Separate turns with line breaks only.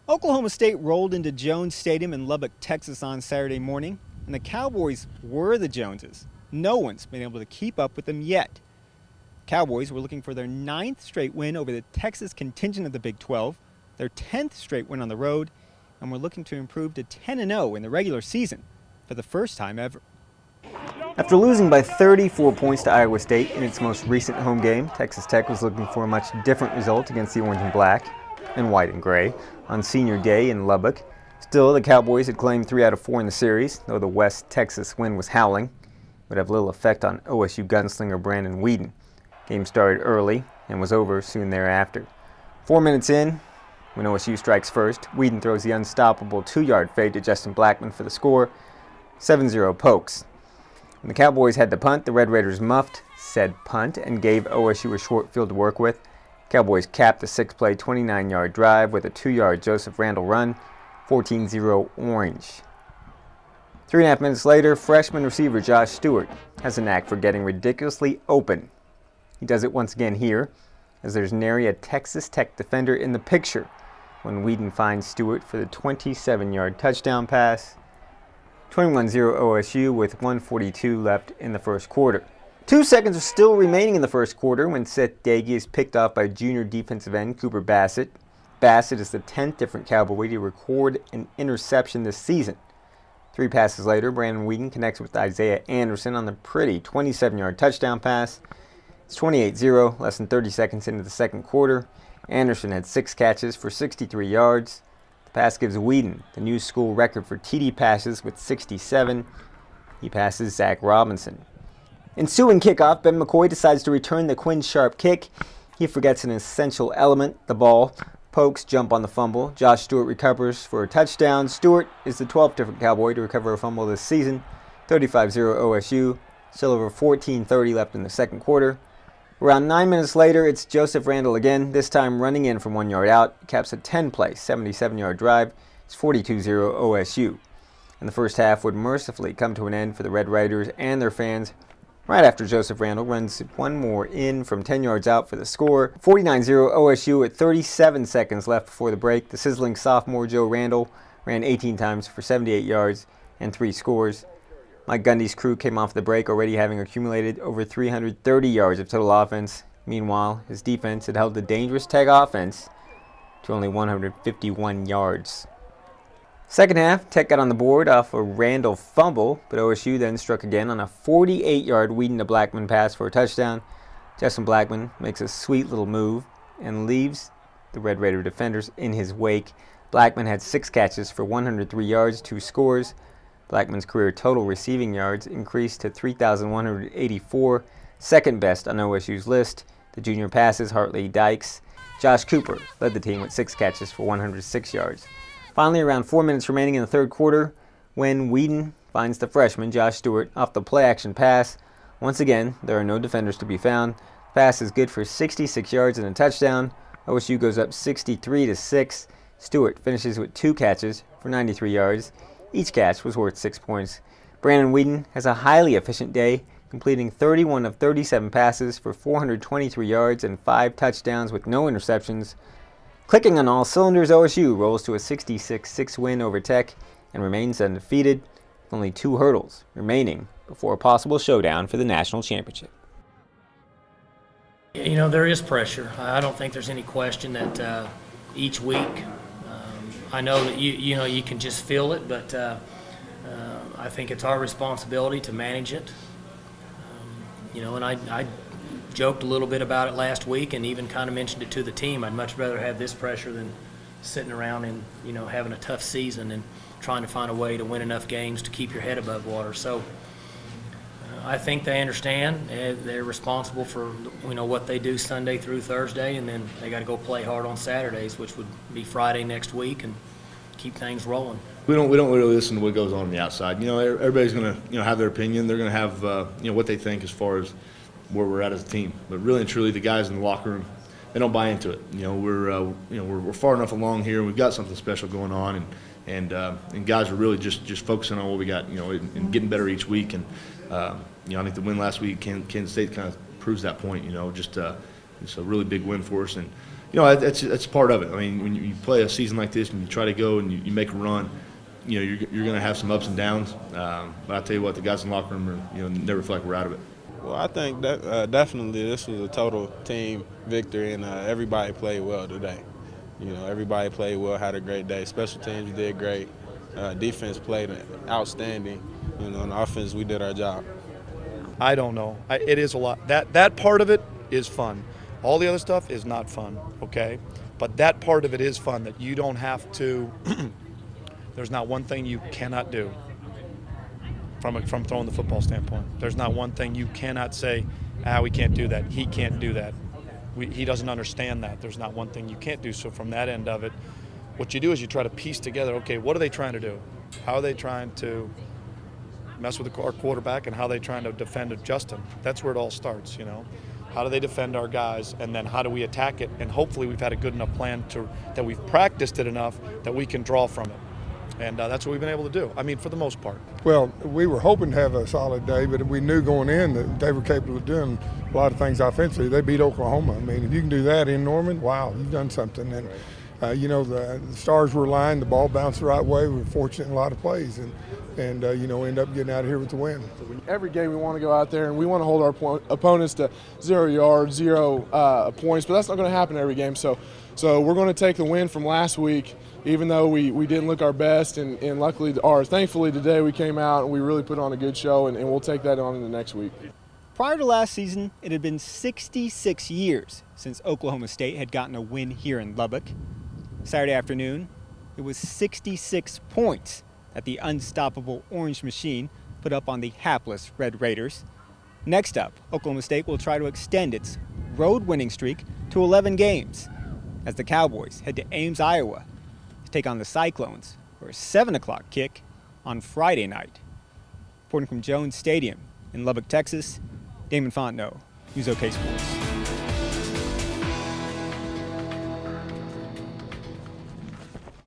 Oklahoma State rolled into Jones Stadium in Lubbock, Texas on Saturday morning, and the Cowboys were the Joneses. No one's been able to keep up with them yet. Cowboys were looking for their 9th straight win over the Texas contingent of the Big 12, their 10th straight win on the road, and were looking to improve to 10-0 in the regular season for the first time ever. After losing by 34 points to Iowa State in its most recent home game, Texas Tech was looking for a much different result against the orange and black and white and gray on senior day in Lubbock. Still, the Cowboys had claimed 3 out of 4 in the series, though the West Texas wind was howling. It would have little effect on OSU gunslinger Brandon Weeden. Game started early and was over soon thereafter. 4 minutes in, when OSU strikes first, Weeden throws the unstoppable 2-yard fade to Justin Blackman for the score, 7-0 Pokes. When the Cowboys had to punt, the Red Raiders muffed said punt and gave OSU a short field to work with. Cowboys capped the 6-play, 29-yard drive with a 2-yard Joseph Randall run, 14-0 Orange. 3.5 minutes later, freshman receiver Josh Stewart has a knack for getting ridiculously open. He does it once again here, as there's nary a Texas Tech defender in the picture when Weeden finds Stewart for the 27-yard touchdown pass. 21-0 OSU with 1:42 left in the first quarter. 2 seconds are still remaining in the first quarter when Seth Dagey is picked off by junior defensive end Cooper Bassett. Bassett is the 10th different Cowboy to record an interception this season. 3 passes later, Brandon Weeden connects with Isaiah Anderson on the pretty 27-yard touchdown pass. It's 28-0, less than 30 seconds into the second quarter. Anderson had 6 catches for 63 yards. The pass gives Weeden the new school record for TD passes with 67. He passes Zach Robinson. Ensuing kickoff, Ben McCoy decides to return the Quinn Sharp kick. He forgets an essential element, the ball. Pokes jump on the fumble. Josh Stewart recovers for a touchdown. Stewart is the 12th different Cowboy to recover a fumble this season. 35-0 OSU. Still over 14:30 left in the second quarter. Around 9 minutes later, it's Joseph Randall again, this time running in from 1 yard out. Caps a 10-play, 77-yard drive. It's 42-0 OSU. And the first half would mercifully come to an end for the Red Raiders and their fans right after Joseph Randall runs one more in from 10 yards out for the score. 49-0 OSU with 37 seconds left before the break. The sizzling sophomore Joe Randall ran 18 times for 78 yards and 3 scores. Mike Gundy's crew came off the break already having accumulated over 330 yards of total offense. Meanwhile, his defense had held the dangerous Tech offense to only 151 yards. Second half, Tech got on the board off a Randall fumble, but OSU then struck again on a 48-yard Weeden to Blackman pass for a touchdown. Justin Blackman makes a sweet little move and leaves the Red Raider defenders in his wake. Blackman had 6 catches for 103 yards, 2 scores. Blackman's career total receiving yards increased to 3,184, second best on OSU's list. The junior passes, Hartley Dykes. Josh Cooper led the team with 6 catches for 106 yards. Finally, around 4 minutes remaining in the third quarter, when Weeden finds the freshman, Josh Stewart, off the play-action pass. Once again, there are no defenders to be found. The pass is good for 66 yards and a touchdown. OSU goes up 63-6. Stewart finishes with 2 catches for 93 yards. Each catch was worth 6 points. Brandon Weeden has a highly efficient day, completing 31 of 37 passes for 423 yards and 5 touchdowns with no interceptions. Clicking on all cylinders, OSU rolls to a 66-6 win over Tech and remains undefeated, with only 2 hurdles remaining before a possible showdown for the national championship.
You know, there is pressure. I don't think there's any question that each week, I know that you can just feel it, but I think it's our responsibility to manage it. And I joked a little bit about it last week and even kind of mentioned it to the team. I'd much rather have this pressure than sitting around and, having a tough season and trying to find a way to win enough games to keep your head above water. So I think they understand. They're responsible for, what they do Sunday through Thursday, and then they got to go play hard on Saturdays, which would be Friday next week, and keep things rolling.
We don't really listen to what goes on the outside. Everybody's going to have their opinion. They're going to have what they think as far as where we're at as a team. But really and truly, the guys in the locker room, they don't buy into it. We're far enough along here. We've got something special going on, and guys are really just focusing on what we got, and getting better each week. And I think the win last week, Kansas State kind of proves that point. It's a really big win for us, and that's part of it. I mean, when you play a season like this and you try to go and you make a run, you're going to have some ups and downs. But I tell you what, the guys in the locker room never feel like we're out of it.
Well, I think that definitely this was a total team victory, and everybody played well today. Everybody played well, had a great day. Special teams did great. Defense played outstanding. On offense, we did our job.
I don't know. It is a lot. That part of it is fun. All the other stuff is not fun, okay? But that part of it is fun, that you don't have to – there's not one thing you cannot do from throwing the football standpoint. There's not one thing you cannot say, we can't do that. He can't do that. He doesn't understand that. There's not one thing you can't do. So from that end of it, what you do is you try to piece together, okay, what are they trying to do? How are they trying to mess with our quarterback, and how are they trying to defend Justin? That's where it all starts, How do they defend our guys, and then how do we attack it? And hopefully we've had a good enough plan that we've practiced it enough that we can draw from it. And that's what we've been able to do, for the most part.
Well, we were hoping to have a solid day, but we knew going in that they were capable of doing a lot of things offensively. They beat Oklahoma. I mean, if you can do that in Norman, wow, you've done something. And, the stars were aligned, the ball bounced the right way. We were fortunate in a lot of plays and end up getting out of here with the win.
Every game we want to go out there and we want to hold our opponents to 0 yards, 0 points, but that's not going to happen every game. So we're going to take the win from last week, even though we didn't look our best, and thankfully today we came out and we really put on a good show, and we'll take that on in the next week.
Prior to last season, it had been 66 years since Oklahoma State had gotten a win here in Lubbock. Saturday afternoon, it was 66 points that the unstoppable Orange Machine put up on the hapless Red Raiders. Next up, Oklahoma State will try to extend its road winning streak to 11 games as the Cowboys head to Ames, Iowa to take on the Cyclones for a 7 o'clock kick on Friday night. Reporting from Jones Stadium in Lubbock, Texas, Damon Fontenot, News OK Sports.